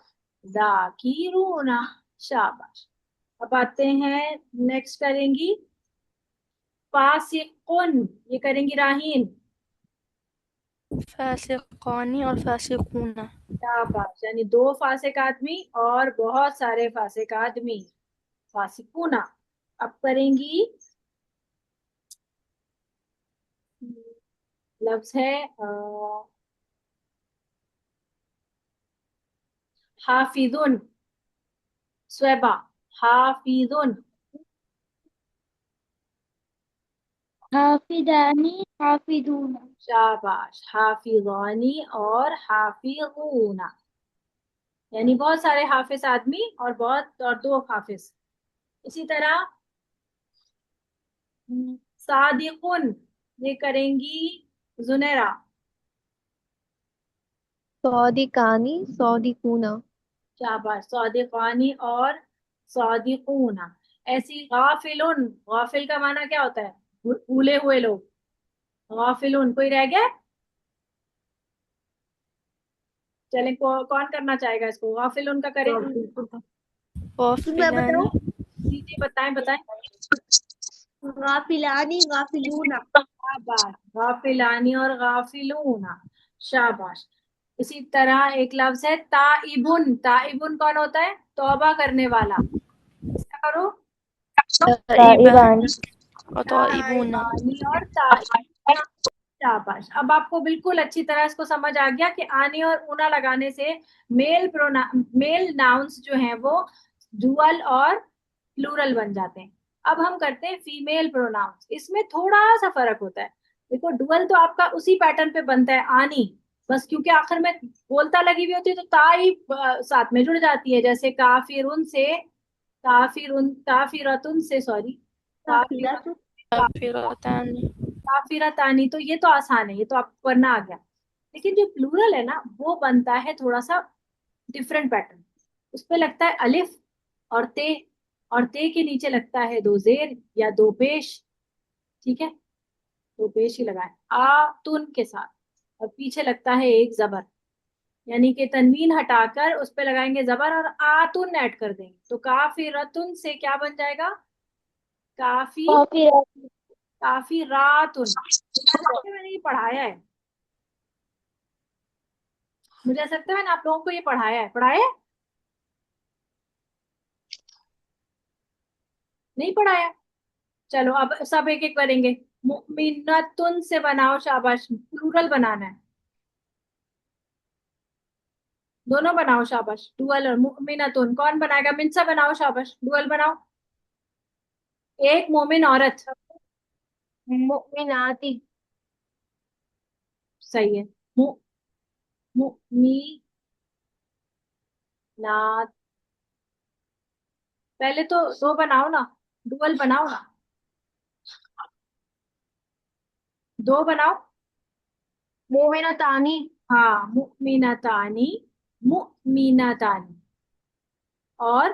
A: जाकिरूना, शाबाश। अब आते हैं, नेक्स्ट करेंगी फासिकुन। ये करेंगी राहीन।
D: फासिकानी और फासिकूना।
A: शाबाश, यानी दो फासिक आदमी और बहुत सारे फासिक आदमी, फासिकूना। अब करेंगी, लफ्ज है हाफिजुन। स्वेबा, हाफिजुन।
C: हाफिदानी, हाफिदूना।
A: शाबाश, हाफिजानी और हाफिजूना, यानी बहुत सारे हाफिज आदमी और बहुत और दो हाफिज। इसी तरह सादिकुन। ये करेंगी जुनेरा।
B: सौदिकानी, सौदिकूना।
A: शाबाश, सौदिकानी और सौदिकूना। ऐसी गाफिलुन। गाफिल का माना क्या होता है? भूले हुए लोग। गाफिलुन, कोई रह गया? चलें, कौन करना चाहेगा इसको? गाफिलुन का करें।
E: मैं बताऊं?
D: गौफिलानी।
A: जी जी, बताएं बताएं।
E: गाफिलानी, गाफिलूना।
A: शाबाश, गाफिलानी और गाफिलूना, शाबाश। इसी तरह एक लफ्ज है ताइबुन। ताइबुन कौन होता है? तौबा करने वाला। क्या करो?
B: ताइबानी।
D: और तौइबूना।
A: ताइबानी और ताइब, शाबाश। अब आपको बिल्कुल अच्छी तरह इसको समझ आ गया कि आनी और ऊना लगाने से मेल नाउन्स जो हैं वो डुअल और प्लूरल बन जाते हैं। अब हम करते हैं फीमेल प्रोनाउंस। इसमें थोड़ा सा फर्क होता है। देखो, डुअल तो आपका उसी पैटर्न पे बनता है, आनी, बस क्योंकि आखिर में बोलता लगी हुई होती है तो ताई साथ में जुड़ जाती है। जैसे काफिरुन से काफिरतुन से, सॉरी,
E: काफिलतु,
D: काफिरतानी।
A: काफिरतानी, तो ये तो आसान है, ये तो आपको करना आ गया। लेकिन जो प्लूरल है ना, वो बनता है थोड़ा सा डिफरेंट पैटर्न। उस पे लगता है अलिफ और ते, और ते के नीचे लगता है दो जेर या दो पेश। ठीक है, दो पेश ही लगाए आ तुन के साथ, और पीछे लगता है एक जबर। यानी कि तनवीन हटाकर उस पे लगाएंगे जबर और आतुन ऐड कर देंगे, तो काफिरतुन से क्या बन जाएगा? काफी
C: कॉफी
A: काफी रातुन। मैंने ये पढ़ाया है, मुझे ऐसा लगता है मैंने आप लोगों को ये पढ़ाया है? नहीं पढ़ाया? चलो अब सब एक एक करेंगे। मुमिनतुन से बनाओ, शाबाश, प्लूरल बनाना है। दोनों बनाओ, शाबाश, डुअल और मुमिनतुन। कौन बनाएगा? मिनसा बनाओ, शाबाश, डुअल बनाओ। एक मोमिन औरत।
B: मुमिनाती।
A: सही है। मु मुमिनात। पहले तो दो बनाओ ना, डुअल बनाओ ना, दो बनाओ।
B: मुमिनतानी।
A: हाँ, मुमिनतानी, मुमिनतानी। और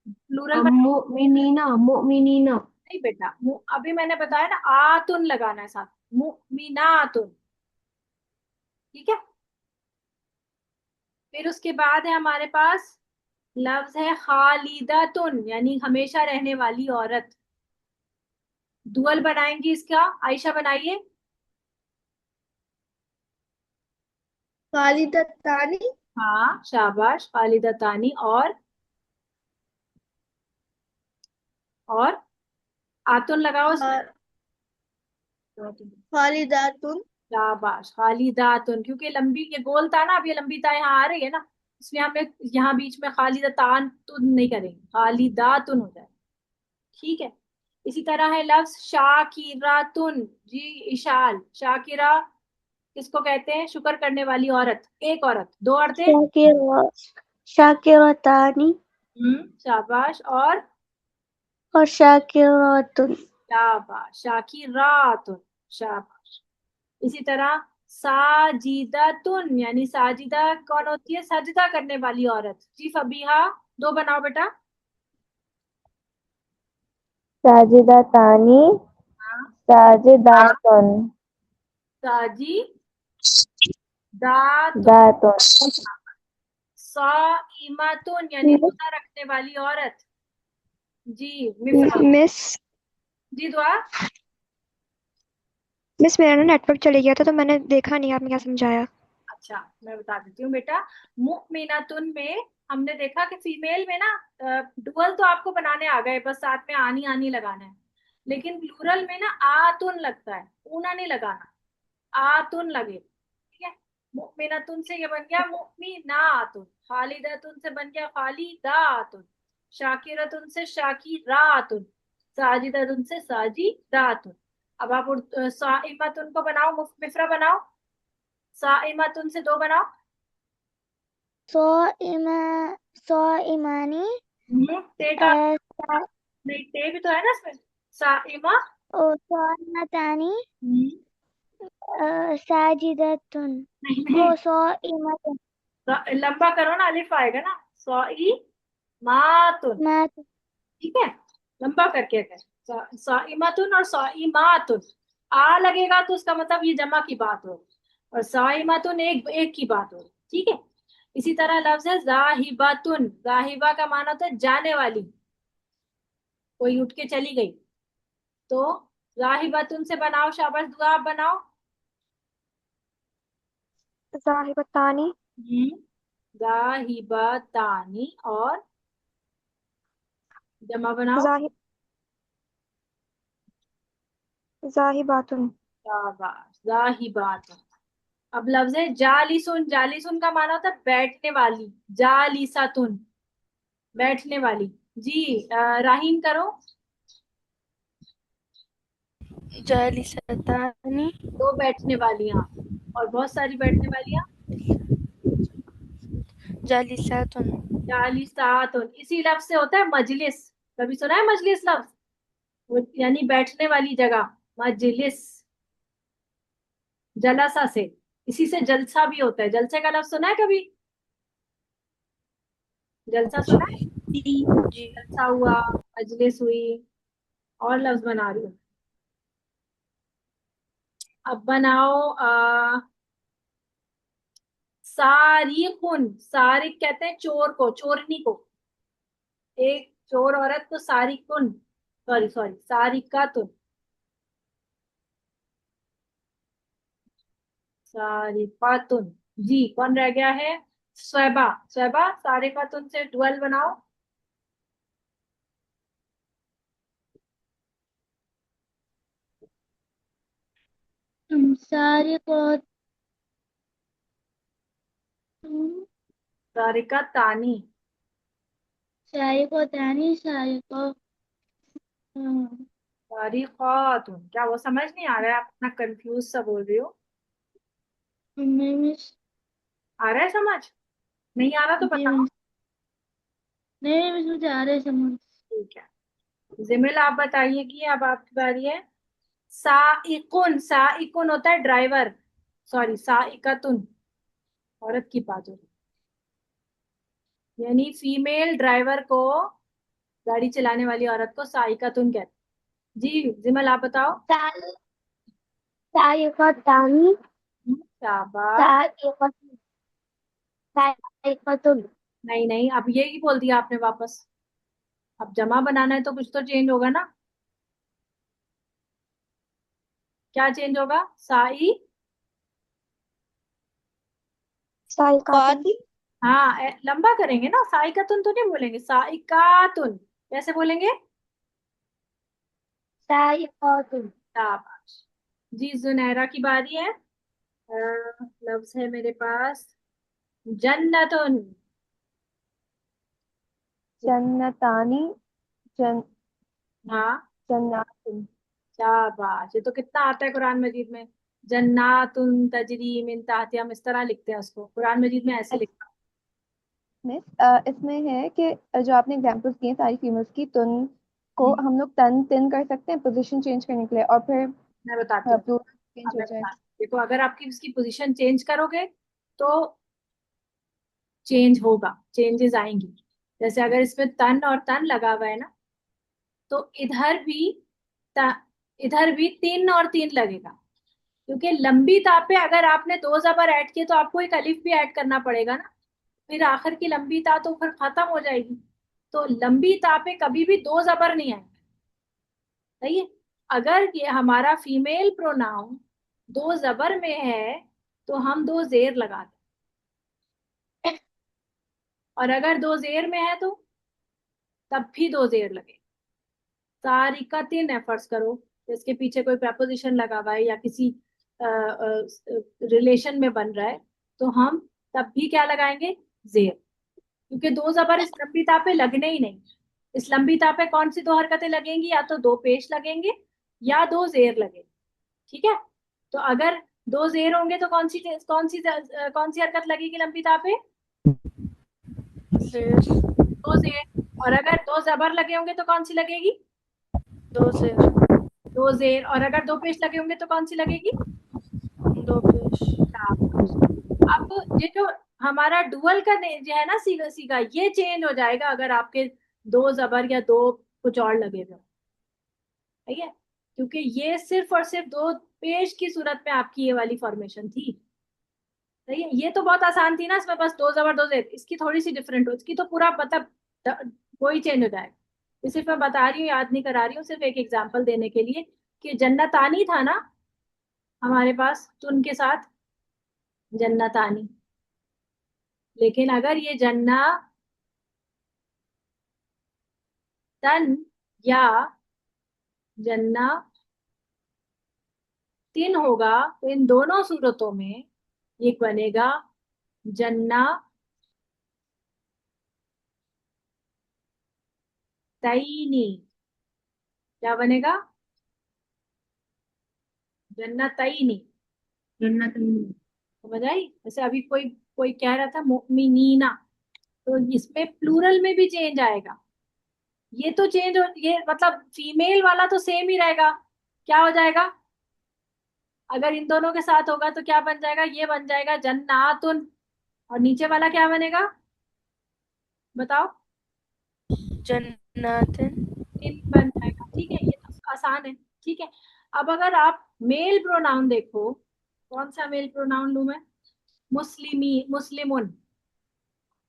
A: प्लूरल बनाओ।
B: मुमिनीना मुमिनीना।
A: नहीं बेटा, अभी मैंने बताया ना, आतुन लगाना है साथ, मुमिनातुन। ठीक है। फिर उसके बाद है हमारे पास लफ्ज है खालिदातुन, यानी हमेशा रहने वाली औरत। दुअल बनाएंगी इसका, आयशा बनाइए।
E: खालिदतानी।
A: हाँ शाबाश, खालिदातानी। और आतुन लगाओ इसमें।
E: खा- खालिदातुन।
A: शाबाश, खालिदातुन, क्योंकि लंबी ये गोल था ना, अब ये लंबी ता यहाँ आ रही है ना, इसलिए हमें यहाँ बीच में खालिदातान तुन नहीं करेंगे, खालिदातुन हो जाए। ठीक है। इसी तरह है लफ्ज शाकिरातुन। जी इशाल, शाकिरा किसको कहते हैं? शुक्र करने वाली औरत। एक औरत, दो औरतें।
C: शाकिरा शाकिरतानी
A: शाबाश।
C: और शाकिरातुन।
A: शाबाश, शाकिरातुन। शाबाश। इसी तरह साजिदातुन, यानी साजिदा कौन होती है? सजदा करने वाली औरत। जी फबीहा, दो बनाओ बेटा।
C: साजिदतानी
A: हाँ,
C: साजिदातुन
A: साजी दातुन।
C: दातुन।
A: साइमातुन, यानी रोजा रखने वाली औरत। जी मिफ्रा।
F: मिस
A: जी दुआ।
F: मिस मेरा ना नेटवर्क चले गया था तो मैंने देखा नहीं आपने क्या समझाया।
A: अच्छा, मैं बता देती हूँ बेटा। मुमिनातुन में हमने देखा कि फीमेल में ना डुअल तो आपको बनाने आ गए, बस साथ में आनी आनी लगाना है। लेकिन प्लूरल में ना आतुन लगता है, ऊना नहीं लगाना, आतुन लगे। ठीक है। मुमिनातुन से ये बन गया मुमिनातुन, खालिदातुन से बन गया खालिदातुन, शाकिरतुन से शाकिरातुन, साजिदातुन से साजिदातुन। अब आप साइमातुन को बनाओ, मिफ्रा बनाओ। साइमातुन से दो बनाओ।
C: सोइमा सोइमानी
A: ते का नहीं, ते भी तो है ना इसमें। साइमा।
C: सोइमतानी
A: हम्म,
C: साजिदतुन
A: नहीं नहीं,
C: सोइमतुन
A: लंबा करो ना, अलिफ आएगा ना। साई मातुन।
C: मा
A: ठीक है, लंबा करके कर। साइमातुन और साइमातुन, आ लगेगा तो उसका मतलब ये जमा की बात हो, और साइमातुन एक एक की बात हो। ठीक है। इसी तरह लफ्ज है जाहिबातुन। जाहिबा का माना होता है जाने वाली, कोई उठ के चली गई। तो जाहिबातुन से बनाओ, शाबाश, दुआ आप बनाओ।
F: जाहिबतानी
A: जाहिबातानी। और जमा बनाओ।
F: जाहि जाहिबातुन।
A: शाबाश, जाहिबातुन। अब लफ्ज है जालिसुन। जालिसुन का माना होता है बैठने वाली, जालिसातुन, बैठने वाली। जी राहीम करो।
D: जालिसतानी
A: दो बैठने वालियां और बहुत सारी बैठने वालियां।
D: जालिसातुन।
A: जालिसातुन इसी लफ्ज से होता है मजलिस। कभी सुना है मजलिस लफ्ज? यानी बैठने वाली जगह, मजलिस। जलसा से, इसी से जलसा भी होता है। जलसे का लफ्ज सुना है कभी? जलसा सुना है?
D: जी जी।
A: जलसा हुआ, मजलिस हुई। और लफ्ज बना रही हूँ। अब बनाओ सारिकुन। सारिक कहते हैं चोर को, चोरनी को। एक चोर औरत को सारिकुन, सॉरी सॉरी, सारिकातुन। सारिकातुन। जी, कौन रह गया है? स्वैबा। स्वैबा, सारिकातुन से डुअल बनाओ।
C: सारे को तुम
A: सारिका तानी।
C: सारे को तानी सारे को
A: सारिकातुन, क्या वो समझ नहीं आ रहा है? आप अपना कंफ्यूज सा बोल रही हो।
C: नहीं मिस।
A: आ रहा है समझ? नहीं आ रहा तो
C: जी
A: बताओ।
C: मिस। नहीं मिस, मुझे आ रहा है समझ।
A: ठीक है, जिमिल आप बताइए कि अब आपकी बारी है। साइकुन। साइकुन होता है ड्राइवर, सॉरी साइकतुन, औरत की बात हो रही है। यानी फीमेल ड्राइवर को, गाड़ी चलाने वाली औरत को साइकतुन कहते हैं। जी जिमल आप बताओ।
C: सारे को तानी
A: शाबाश।
C: सारे को सारे को तुम
A: नहीं नहीं, अब ये ही बोल दिया आपने वापस। अब जमा बनाना है तो कुछ तो चेंज होगा ना। क्या चेंज होगा? साई।
B: साइकातुन।
A: हाँ, लंबा करेंगे ना, साइकतुन तो नहीं बोलेंगे, साइकातुन। कैसे बोलेंगे?
C: सारे को तुम
A: शाबाश। जी जुनैरा की बारी है। लफ्ज है मेरे पास, जन्नतुन।
B: जन्नतानी। जन
A: हाँ,
B: जन्नातुन।
A: शाबाश। ये तो कितना आता है कुरान मजीद में। जन्नातुन तजरी मिन ताहतिहा, हम इस तरह लिखते हैं उसको, कुरान मजीद में ऐसे लिखते
B: मिस, इसमें है कि जो आपने एग्जांपल्स दिए सारी फीमेल्स की, तुन को
A: हैं।
B: हम लोग तन तिन कर सकते हैं पोजीशन चेंज करने के लिए, और फिर
A: मैं बताती हूँ।
B: प्लूरल चेंज
A: अब
B: हो
A: मैं
B: जाए।
A: बताती हूँ, देखो अगर आपकी इसकी पोजीशन चेंज करोगे तो चेंज होगा, चेंजेस आएंगी। जैसे अगर इसमें तन और तन लगा हुआ है ना, तो इधर भी तीन और तीन लगेगा। क्योंकि लंबी ता पे अगर आपने दो जबर ऐड किए तो आपको एक अलिफ भी ऐड करना पड़ेगा ना। फिर आखिर की लंबी ता तो फिर खत्म हो जाएगी। तो लंबी ता पे कभी भी दो जबर नहीं आएंगे। सही है। अगर ये हमारा फीमेल प्रोनाउन दो जबर में है तो हम दो जेर लगा दें, और अगर दो जेर में है तो तब भी दो जेर लगे। सारिकतिन एफर्ट्स करो, तो इसके पीछे कोई प्रपोजिशन लगा हुआ है या किसी रिलेशन में बन रहा है, तो हम तब भी क्या लगाएंगे? जेर। क्योंकि दो जबर इस लंबी ता पे लगने ही नहीं। इस लंबी ता पे कौन सी दो हरकतें लगेंगी? या तो दो पेश लगेंगे या दो जेर लगेंगे। ठीक है। तो अगर दो जेर होंगे तो कौन सी हरकत लगेगी लंबी ता पे?
D: जेर।
A: दो जेर। और अगर दो जबर लगे होंगे तो कौन सी लगेगी?
D: दो जेर।
A: दो जेर। और अगर दो पेश लगे होंगे तो कौन सी लगेगी?
D: दो पेश।
A: शाबाश। अब ये जो हमारा डुअल का जो है ना, सीगा सीगा, ये चेंज हो जाएगा अगर आपके दो जबर या दो कुछ और लगे हुए हो। ठीक है। क्योंकि ये सिर्फ और सिर्फ दो पेश की सूरत में आपकी ये वाली फॉर्मेशन थी। सही है। ये तो बहुत आसान थी ना, इसमें बस दो जबर दो जेर। इसकी थोड़ी सी डिफरेंट हो, इसकी तो पूरा मतलब वही चेंज हो जाएगा। ये सिर्फ मैं बता रही हूँ, याद नहीं करा रही हूँ, सिर्फ एक एग्जांपल देने के लिए कि जन्नतानी था ना हमारे पास, तो उनके साथ जन्नतानी। लेकिन अगर ये जन्ना तन या जन्ना तिन होगा, तो इन दोनों सूरतों में ये बनेगा जन्ना तईनी। क्या बनेगा? जन्ना तईनी। समझ आई? जैसे अभी कोई कोई कह रहा था मोमिनीना, तो इसमें प्लूरल में भी चेंज आएगा। ये तो चेंज हो, ये मतलब फीमेल वाला तो सेम ही रहेगा। क्या हो जाएगा? अगर इन दोनों के साथ होगा तो क्या बन जाएगा? ये बन जाएगा जन्नातुन। और नीचे वाला क्या बनेगा? बताओ।
D: जन्नतिन।
A: इन बन जाएगा। ठीक है, ये तो आसान है। ठीक है। अब अगर आप मेल प्रोनाउन देखो, कौन सा मेल प्रोनाउन लूं मैं? मुस्लिमी, मुस्लिमुन।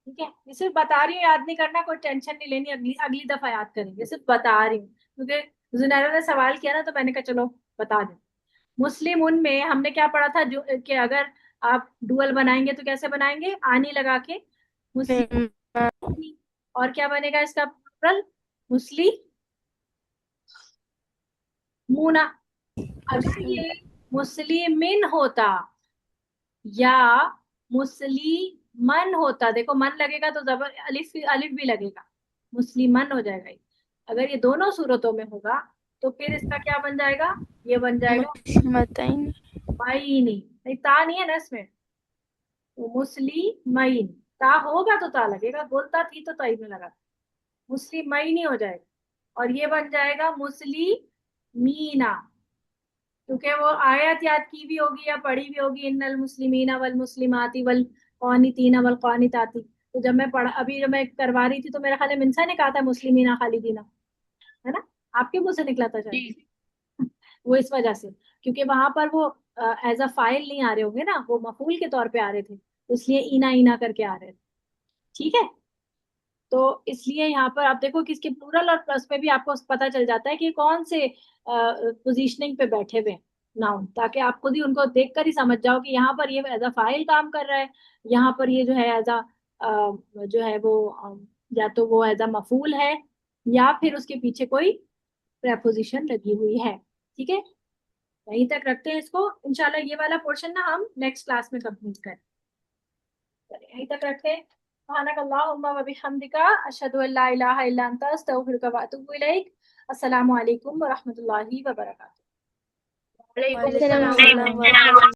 A: ठीक है, ये सिर्फ बता रही हूँ, याद नहीं करना, कोई टेंशन नहीं लेनी, अगली अगली दफा याद करेंगे, सिर्फ बता रही हूँ क्योंकि जुनैरा ने सवाल किया ना, तो मैंने कहा चलो बता दें। मुस्लिम उनमें हमने क्या पढ़ा था, जो कि अगर आप डुअल बनाएंगे तो कैसे बनाएंगे, आनी लगा के मुस्लिम, और क्या बनेगा इसका प्लुरल, मुस्लिमूना। अगर ये मुस्लिमिन होता या मुस्लिमन होता, देखो मन लगेगा तो जबर अलिफ अलिफ भी लगेगा, मुस्लिमन हो जाएगा ये। अगर ये दोनों सूरतों में होगा तो फिर इसका क्या बन जाएगा, ये बन जाएगा
D: मतईन।
A: मईनी। नहीं, ता नहीं है ना इसमें, तो मुस्लिमईन, ता होगा तो ता लगेगा, बोलता थी तो ताई में लगा, मुस्लिमईनी हो जाएगा, और ये बन जाएगा मुस्लिमीना, क्योंकि वो आयत याद की भी होगी या पढ़ी भी होगी, इन्नल मुस्लिमीना वल मुस्लिमाती वल क़ानितीना वल क़ानिताती। तो जब मैं पढ़ा, अभी जब मैं करवा रही थी तो मेरा ख्याल है मिनसा ने कहा था मुस्लिमीना खालिदीना, है ना, आपके मुंह से निकला था शायद। वो इस वजह से, क्योंकि वहां पर वो एज अ फाइल नहीं आ रहे होंगे ना, वो मफूल के तौर पे आ रहे थे, तो इसलिए इना इना करके आ रहे थे। ठीक है, तो इसलिए यहाँ पर आप देखो कि इसके प्लूरल और प्लस में भी आपको पता चल जाता है कि कौन से पोजीशनिंग पे बैठे हुए नाउन, ताकि आप खुद ही उनको देखकर ही समझ जाओ कि यहाँ पर ये एज अ फाइल काम कर रहा है, यहाँ पर ये जो है एज अ जो है वो या तो वो एज अ मफूल है, या फिर उसके पीछे कोई प्रेपोजिशन लगी हुई है। ठीक है, यहीं तक रखते हैं इसको, इंशाल्लाह ये वाला पोर्शन ना हम नेक्स्ट क्लास में कंप्लीट करें। यहीं तक रखते हैं। सुब्हानक अल्लाहुम्मा व बिहम्दिका अशहदु अल्ला इलाहा इल्ला अंता अस्तगफिरुका व अतूबु इलैक। अस्सलामु अलैकुम व रहमतुल्लाहि व बरकातुहू।
E: वालेकुम
D: वालेकुम
E: सलाम।
D: अस्सलाम।